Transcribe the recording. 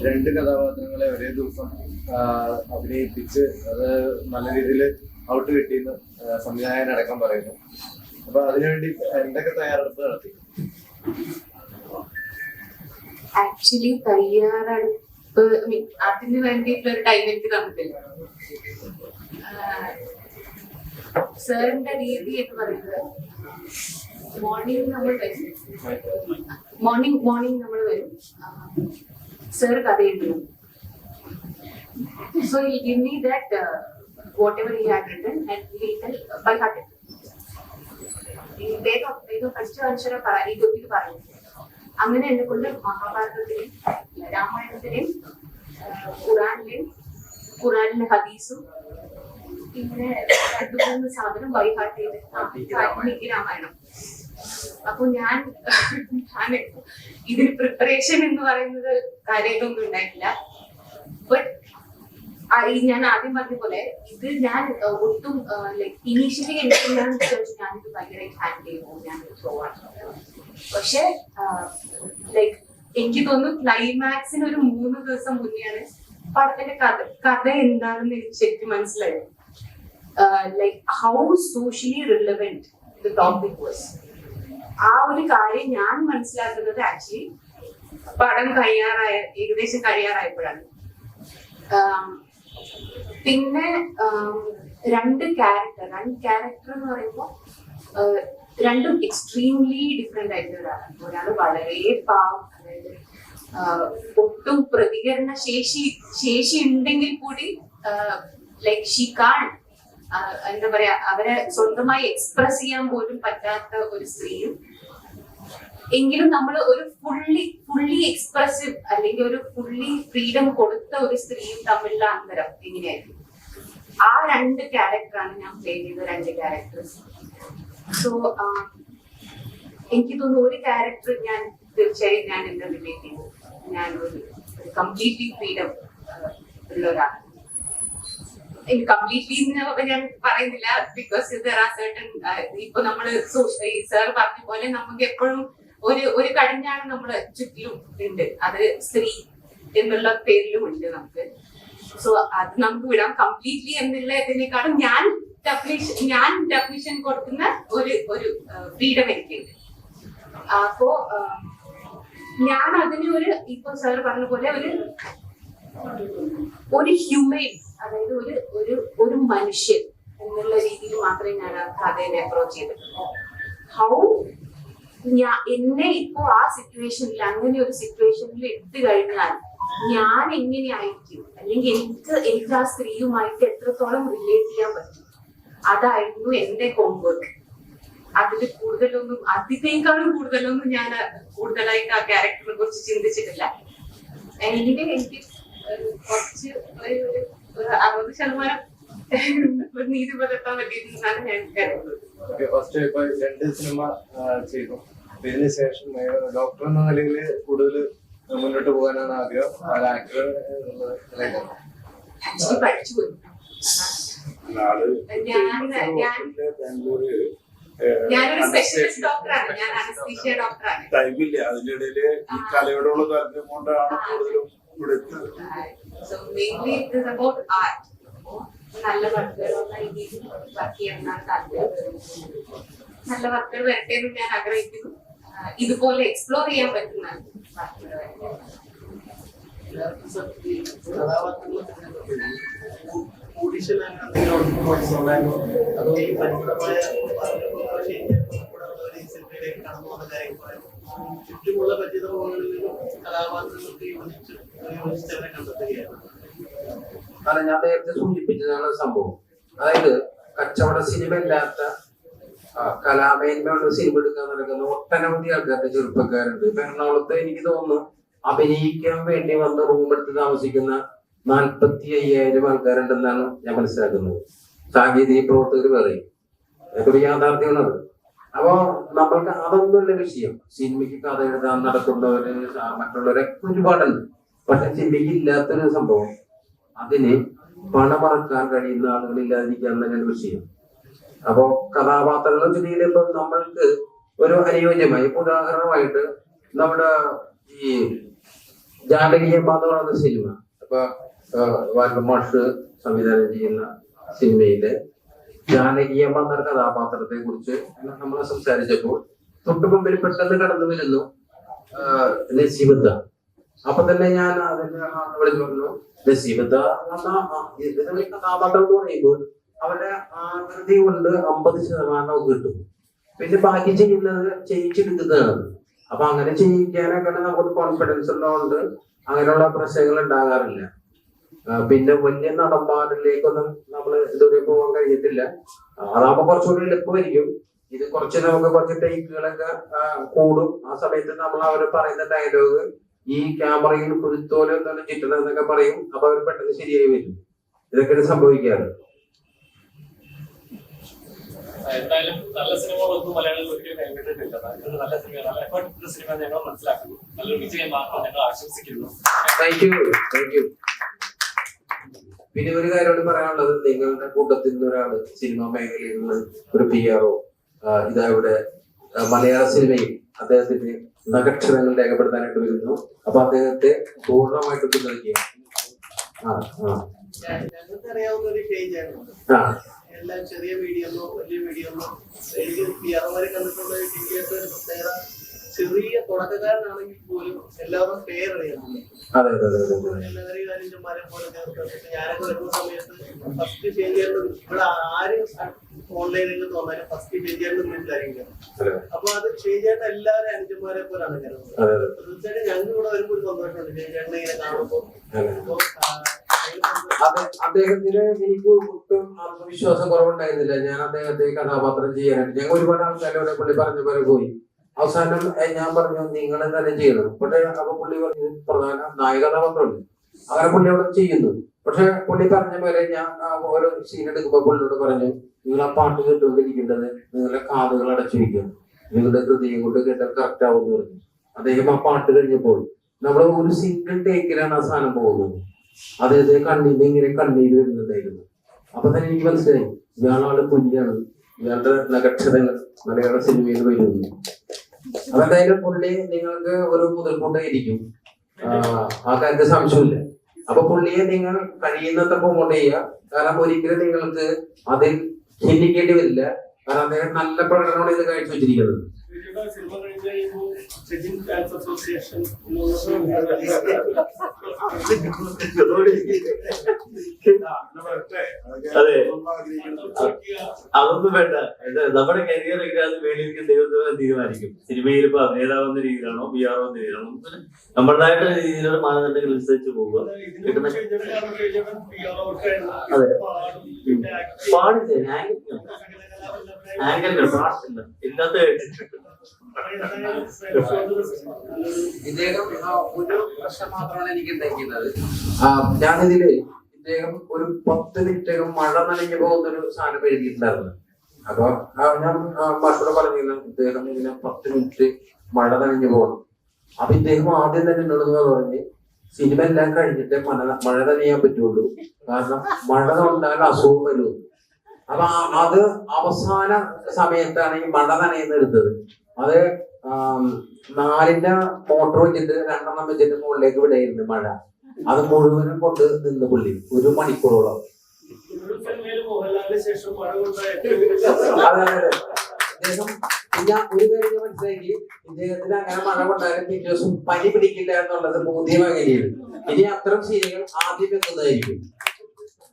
രണ്ട് കഥാപാത്രങ്ങളെ ഒരേ ദിവസം അഭിനയിപ്പിച്ച് അത് നല്ല രീതിയിൽ ഔട്ട് കിട്ടിയെന്ന് സംവിധായകനടക്കം പറയുന്നു. അപ്പൊ അതിനുവേണ്ടി എന്തൊക്കെ തയ്യാറെടുപ്പ് നടത്തി? ആക്ച്വലി തയ്യാറെടുപ്പ് അതിന് വേണ്ടിയിട്ടുള്ള ഒരു ടൈം എനിക്ക് തന്നിട്ടില്ല. സാറിന്റെ രീതി എന്ന് പറയുന്നത് മോർണിംഗ് നമ്മൾ വരും, മോർണിംഗ് നമ്മൾ വരും, സാർ കഥ എഴുതും. So he'll give me that whatever he had written and he'll tell by heart. ഏതോ പഠിച്ച മനുഷ്യരെ ഇത് പറയും. അങ്ങനെ എന്നെ കൊണ്ട് മഹാഭാരതത്തിലെയും രാമായണത്തിലെയും ഖുറാനിലെ ഹദീസും ഇങ്ങനെ 2-3 സാധനം ബൈ ഹാർട്ട് ചെയ്ത് രാമായണം. അപ്പൊ ഞാൻ ഇതിന് പ്രിപ്പറേഷൻ എന്ന് പറയുന്നത് കാര്യമായിട്ടൊന്നും ഉണ്ടായിട്ടില്ല. ബട്ട് ഞാൻ ആദ്യം പറഞ്ഞ പോലെ ഇത് ഞാൻ ഒട്ടും ലൈക് ഇനീഷ്യലി എനിക്ക് ഞാനിത് ഭയങ്കരമായിട്ട് ഹാൻഡിൽ ചെയ്യുമോ, ഞാൻ ത്രോ ആണ്. പക്ഷെ ലൈക് എനിക്ക് തോന്നുന്നു ക്ലൈമാക്സിന് ഒരു 3 ദിവസം മുന്നെയാണ് പടത്തിന്റെ കഥ എന്താണെന്ന് എനിക്ക് ശരിക്കും മനസ്സിലായത്. Like how socially relevant the topic was. ആ ഒരു കാര്യം ഞാൻ മനസ്സിലാക്കുന്നത് ആക്ച്വലി പടം ഏകദേശം കഴിയാറായപ്പോഴാണ്. പിന്നെ രണ്ട് ക്യാരക്ടർ എന്ന് പറയുമ്പോൾ രണ്ടും എക്സ്ട്രീംലി ഡിഫറെന്റ് ആയിട്ടുള്ള ഒരാളാണ്. ഒരാൾ വളരെ പാവം, അതായത് ഒട്ടും പ്രതികരണ ശേഷി ഉണ്ടെങ്കിൽ കൂടി ലൈക് ഷീ കാൺ എന്താ പറയാ അവരെ സ്വന്തമായി എക്സ്പ്രസ് ചെയ്യാൻ പോലും പറ്റാത്ത ഒരു സ്ത്രീയും, എങ്കിലും നമ്മൾ ഒരു ഫുള്ളി എക്സ്പ്രസീവ് അല്ലെങ്കിൽ ഒരു ഫുള്ളി ഫ്രീഡം കൊടുത്ത ഒരു സ്ത്രീയും തമ്മിലുള്ള അന്തരം എങ്ങനെയായിരിക്കും. ആ രണ്ട് ക്യാരക്ടറാണ് ഞാൻ പ്ലേ ചെയ്ത രണ്ട് ക്യാരക്ടേഴ്സ്. സോ എനിക്ക് തോന്നുന്നു ഒരു ക്യാരക്ടർ ഞാൻ തീർച്ചയായും ഞാൻ എന്താ റിലേറ്റ് ചെയ്തു. ഞാൻ ഒരു കംപ്ലീറ്റ്ലി ഫ്രീഡം ഉള്ള ഒരാളാണ്. കംപ്ലീറ്റ്ലി ഞാൻ പറയുന്നില്ല, ബിക്കോസ് ഇപ്പൊ നമ്മള് സാർ പറഞ്ഞ പോലെ നമുക്ക് എപ്പോഴും ഒരു കടിഞ്ഞാണ് നമ്മുടെ ചുറ്റിലും ഉണ്ട്, അത് സ്ത്രീ എന്നുള്ള പേരിലും ഉണ്ട് നമുക്ക്. സോ അത് നമുക്ക് വിടാം. കംപ്ലീറ്റ്ലി എന്നുള്ളതിനേക്കാളും ഞാൻ ഡെഫിനിഷൻ കൊടുക്കുന്ന ഒരു ഫ്രീഡം എനിക്കുണ്ട്. അപ്പോ ഞാൻ അതിന് ഇപ്പൊ സാർ പറഞ്ഞ പോലെ ഒരു ഹ്യൂമൻ, അതായത് ഒരു മനുഷ്യൻ എന്നുള്ള രീതിയിൽ മാത്രമേ ഞാൻ ആ കഥയെ അപ്രോച്ച് ചെയ്തിട്ടുള്ളൂ. ഹൗ എന്നെ ഇപ്പോ ആ സിറ്റുവേഷനിൽ അങ്ങനെ ഒരു സിറ്റുവേഷനിൽ ഇട്ട് കഴിഞ്ഞാൽ ഞാൻ എങ്ങനെയായിരിക്കും, അല്ലെങ്കിൽ എനിക്ക് ആ സ്ത്രീയുമായിട്ട് എത്രത്തോളം റിലേറ്റ് ചെയ്യാൻ പറ്റും, അതായിരുന്നു എന്റെ ഹോംവർക്ക്. അതിനേക്കാളും കൂടുതലൊന്നും ഞാൻ കൂടുതലായിട്ട് ആ ക്യാരക്ടറിനെ കുറിച്ച് ചിന്തിച്ചിട്ടില്ല. എനിക്ക് കുറച്ച് ഒരു 60% നീതി പുലർത്താൻ പറ്റിയെന്നാണ് ഞാൻ കരുതുന്നത്. ഫസ്റ്റ് ഇപ്പൊ 2 സിനിമ ചെയ്തു, ഇതിന് ശേഷം ഡോക്ടർ എന്ന നിലയിൽ കൂടുതൽ മുന്നോട്ട് പോകാനാണ് ആഗ്രഹം. ആക്ടർ പഠിച്ചുപോയി. ഞാനൊരു സ്പെഷ്യലിസ്റ്റ് ഡോക്ടറാണ്, ഞാൻ അനസ്തീഷ്യ ഡോക്ടറാണ്. ടൈമില്ല, അതിനിടയില് ഈ കലയോടുള്ള താല്പര്യം കൊണ്ടാണ് കൂടുതലും ഇവിടെ എത്തുന്നത്. നല്ല വർക്കുകളുള്ള രീതിയിൽ വർക്ക് ചെയ്യാനാണ് താല്പര്യം. നല്ല വർക്കുകൾ വരട്ടെ എന്ന് ഞാൻ ആഗ്രഹിക്കുന്നു. ഇതുപോലെ എക്സ്പ്ലോർ ചെയ്യാൻ പറ്റുന്ന വർക്കുകൾ ചുറ്റുമുള്ള പരിചിതങ്ങളിലും കഥാപാത്രങ്ങൾക്ക് യോജിച്ചവരെ കണ്ടെത്തുകയാണ്. കാരണം ഞാൻ നേരത്തെ സൂചിപ്പിച്ചതാണ് സംഭവം. അതായത് കച്ചവട സിനിമ ഇല്ലാത്ത കലാമേന്മയുള്ള സിനിമ എടുക്കാൻ നടക്കുന്ന ഒട്ടനവധി ആൾക്കാരുടെ ചെറുപ്പക്കാരുണ്ട്. ഇപ്പൊ എറണാകുളത്ത് എനിക്ക് തോന്നുന്നു അഭിനയിക്കാൻ വേണ്ടി വന്ന് റൂം എടുത്ത് താമസിക്കുന്ന 45,000 ആൾക്കാരുണ്ടെന്നാണ് ഞാൻ മനസ്സിലാക്കുന്നത്. സാങ്കേതിക പ്രവർത്തകർ പറയും, അതൊരു യാഥാർത്ഥ്യമാണത്. അപ്പോ നമ്മൾക്ക് അതൊന്നുമല്ല വിഷയം. സിനിമയ്ക്ക് കഥ എഴുതാൻ നടക്കുന്നവര് മറ്റുള്ളവരൊക്കെ ഒരുപാടുണ്ട്. പക്ഷെ സിനിമയ്ക്ക് ഇല്ലാത്തൊരു സംഭവം, അതിന് പണമറക്കാൻ കഴിയുന്ന ആളുകളില്ലാതിരിക്കാൻ തന്നെയാണ് വിഷയം. അപ്പോ കഥാപാത്രങ്ങൾ സ്ഥിതിയിൽ ഇപ്പൊ നമ്മൾക്ക് ഒരു അനുയോജ്യമായി, ഇപ്പൊ ഉദാഹരണമായിട്ട് നമ്മുടെ ഈ ജാനകിയമ്മ എന്ന് പറയുന്ന സിനിമ, അപ്പൊ വാൽമാഷ് സംവിധാനം ചെയ്യുന്ന സിനിമയിലെ ജാനകിയമ്മ എന്ന കഥാപാത്രത്തെ കുറിച്ച് നമ്മൾ സംസാരിച്ചപ്പോൾ തൊട്ടു മുമ്പിൽ പെട്ടെന്ന് കടന്നു വരുന്നു നസീബത്ത. അപ്പൊ തന്നെ ഞാൻ അതിന്റെ വിളിച്ചു പറഞ്ഞു, നസീബത്ത കഥാപാത്രം എന്ന് പറയുമ്പോൾ അവരുടെ ആകൃതി കൊണ്ട് 50% കിട്ടും, പിന്നെ ബാക്കി ചെയ്യുന്നത് ചെയ്യിച്ചെടുക്കുന്നതാണ്. അപ്പൊ അങ്ങനെ ചെയ്യിക്കാനൊക്കെ നമുക്ക് കോൺഫിഡൻസ് ഉള്ളതുകൊണ്ട് അങ്ങനെയുള്ള പ്രശ്നങ്ങൾ ഉണ്ടാകാറില്ല. പിന്നെ വലിയ നടന്മാരിലേക്കൊന്നും നമ്മൾ ഇതുവരെ പോകാൻ കഴിഞ്ഞിട്ടില്ല. അതാകുമ്പോ കുറച്ചുകൂടി എളുപ്പമായിരിക്കും. ഇത് നമുക്ക് കുറച്ച് ടേക്കുകളൊക്കെ കൂടും. ആ സമയത്ത് നമ്മൾ അവർ പറയുന്ന ഡയലോഗ് ഈ ക്യാമറയിൽ കുരുത്തോലും എന്താണ് ചിട്ടണമെന്നൊക്കെ പറയും. അപ്പൊ അവർ പെട്ടെന്ന് ശരിയായി വരും. ഇതൊക്കെയാണ് സംഭവിക്കാറ്. എന്തായാലും നല്ല സിനിമകളൊന്നും മലയാളികൾ ഒരിക്കലും കൈവിട്ടിട്ടില്ല. നല്ല സിനിമ, നല്ല എഫേർട്ട് സിനിമ ഞങ്ങൾ മനസ്സിലാക്കുന്നു. നല്ലൊരു വിജയം മാത്രം ഞങ്ങൾ ആശംസിക്കുന്നു. Thank you. പിന്നെ ഒരു കാര്യം പറയാനുള്ളത്, നിങ്ങളുടെ കൂട്ടത്തിൽ നിന്ന് ഒരാള് സിനിമാ മേഖലയിൽ നിന്ന് ഒരു PR-ഓ ഇതാവിടെ മലയാള സിനിമയിൽ അദ്ദേഹത്തിന്റെ നക്ഷത്രങ്ങൾ രേഖപ്പെടുത്താനായിട്ട് വരുന്നു. അപ്പൊ അദ്ദേഹത്തെ പൂർണ്ണമായിട്ട് പിന്തുണയ്ക്കുക. ഞങ്ങൾക്ക് അറിയാവുന്ന ഒരു പേജാണ്. എല്ലാം ചെറിയ മീഡിയമോ വലിയ മീഡിയമോ എനിക്ക് PR-മാരെ കണ്ടിട്ടുള്ള ടീമിയൊക്കെ പ്രത്യേകത, ചെറിയ തുടക്കക്കാരനാണെങ്കിൽ പോലും എല്ലാവരും പേര് അറിയാറുണ്ട്. എല്ലാവരെയും അനിയന്മാരെ പോലെ ചേർത്ത് ഞാനൊക്കെ വരുന്ന സമയത്ത് ഫസ്റ്റ് ചേഞ്ച് ചെയ്യേണ്ടത് ഇവിടെ ആരും ഓൺലൈൻ രംഗത്ത് വന്നാലും ഫസ്റ്റ് ചേഞ്ച് ചെയ്യേണ്ടത് വീട്ടിലായിരിക്കും. അപ്പൊ അത് ചേഞ്ച് ചെയ്യേണ്ട എല്ലാവരും അനുജന്മാരെ പോലാണ് കരുതുന്നത്. തീർച്ചയായിട്ടും ഞങ്ങൾക്ക് ഇവിടെ വരുമ്പോൾ ഒരു സന്തോഷമുണ്ട് ചേഞ്ച് ഇങ്ങനെ കാണുമ്പോൾ. അദ്ദേഹത്തിന് എനിക്ക് ഒട്ടും ആത്മവിശ്വാസം കുറവുണ്ടായിരുന്നില്ല. ഞാൻ അദ്ദേഹത്തെ കഥാപാത്രം ചെയ്യാനായിട്ട് ഞങ്ങൾ ഒരുപാട് ആൾക്കാരോടെ പുള്ളി പറഞ്ഞ പോലെ പോയി. അവസാനം ഞാൻ പറഞ്ഞു നിങ്ങൾ തന്നെ ചെയ്യണം. പക്ഷെ അപ്പൊ പുള്ളി പറഞ്ഞു പ്രധാന നായക കഥാപാത്രമുണ്ട്, അങ്ങനെ പുള്ളി അവിടെ ചെയ്യുന്നു. പക്ഷെ പുള്ളി പറഞ്ഞ പോലെ ഞാൻ ഓരോ സീൻ എടുക്കുമ്പോ പുള്ളിയോട് പറഞ്ഞു, നിങ്ങൾ ആ പാട്ട് കേട്ടുകൊണ്ടിരിക്കേണ്ടത് നിങ്ങളുടെ കാതുകൾ അടച്ചു വയ്ക്കും, നിങ്ങളുടെ ഹൃദയം കൊണ്ട് കേട്ടാൽ കറക്റ്റ് ആവുമെന്ന് പറഞ്ഞു. അദ്ദേഹം ആ പാട്ട് കഴിഞ്ഞപ്പോൾ നമ്മൾ ഒരു സിംഗിൾ ടേക്കിലാണ് ആ സാധനം പോകുന്നത്. അദ്ദേഹത്തെ കണ്ണീര് ഇങ്ങനെ കണ്ണീര് വരുന്നുണ്ടായിരുന്നു. അപ്പൊ തന്നെ എനിക്ക് മനസ്സിലായി ഇയാളാള് പുലിയാണ്, ഇയാളുടെ നക്ഷത്രങ്ങൾ മലയാള സിനിമയിൽ വരുന്നു. അതെന്തായാലും പുള്ളി നിങ്ങൾക്ക് ഒരു മുതൽക്കൂട്ടായിരിക്കും, ആ കാര്യത്തിൽ സംശയമില്ല. അപ്പൊ പുള്ളിയെ നിങ്ങൾ കഴിയുന്നത്ര പ്രൊമോട്ട് ചെയ്യുക. കാരണം ഒരിക്കലും നിങ്ങൾക്ക് അതിൽ ചിന്തിക്കേണ്ടി വരില്ല. കാരണം അദ്ദേഹം നല്ല പ്രകടനമാണ് ഇത് കാഴ്ചവെച്ചിരിക്കുന്നത്. സിനിമ കഴിഞ്ഞ് കഴിയുമ്പോൾ സച്ചിൻ ഫാൻസ് അസോസിയേഷൻ അതെ, അതൊന്നും വേണ്ട. നമ്മുടെ കരിയർ ഒക്കെ അത് വേണ്ടിയിരിക്കും ദൈവം തീരുമാനിക്കും. സിനിമയിൽ ഇപ്പൊ അഭിനേതാവെന്ന രീതിയിലാണോ PR എന്ന രീതിയിലാണോ നമ്മളുടേതായിട്ട് രീതിയിലുള്ള മാനദണ്ഡങ്ങൾ അനുസരിച്ച് പോവുക. അതെ, പാടില്ല ആങ്കർ പാടില്ല ഇല്ലാത്ത ഇദ്ദേഹം ഒരു പ്രശ്നം മാത്രമാണ് എനിക്ക് ഉണ്ടാക്കിയത്. ഞാനിതില് ഇദ്ദേഹം ഒരു 10 മിനിറ്റകം മഴ നനഞ്ഞു പോകുന്നൊരു സാധനം എഴുതിയിട്ടുണ്ടായിരുന്നു. അപ്പൊ ഞാൻ മക്കളോട് പറഞ്ഞിരുന്നു ഇദ്ദേഹം ഇങ്ങനെ 10 മിനിറ്റ് മഴ നനഞ്ഞു പോകണം. അപ്പൊ ഇദ്ദേഹം ആദ്യം തന്നെ എന്നോട് പറഞ്ഞ് സിനിമ എല്ലാം കഴിഞ്ഞിട്ട് മഴ നനയാൻ പറ്റുള്ളൂ, കാരണം മഴ കൊണ്ടാൽ അസുഖം വരും. അപ്പൊ അത് അവസാന സമയത്താണ് ഈ മഴ നനയുന്ന എടുത്തത്. അത് 4ന്റെ മോട്ടോർ വെച്ചിട്ട് 2 വെച്ചിട്ട് മുകളിലേക്ക് വിടയിരുന്നു മഴ. അത് മുഴുവനും കൊണ്ട് നിന്ന് പുള്ളി 1 മണിക്കൂറോളം. അതെ അദ്ദേഹം പിന്നെ ഒരു കാര്യം മനസ്സിലാക്കി, ഇദ്ദേഹത്തിന് അങ്ങനെ മഴ കൊണ്ടാലും പിറ്റേ ദിവസം പനി പിടിക്കില്ല എന്നുള്ളത് ബോധ്യമാകുകയാണ്. ഇനി അത്തരം ശീലങ്ങൾ ആദ്യം വെക്കുന്നതായിരിക്കും.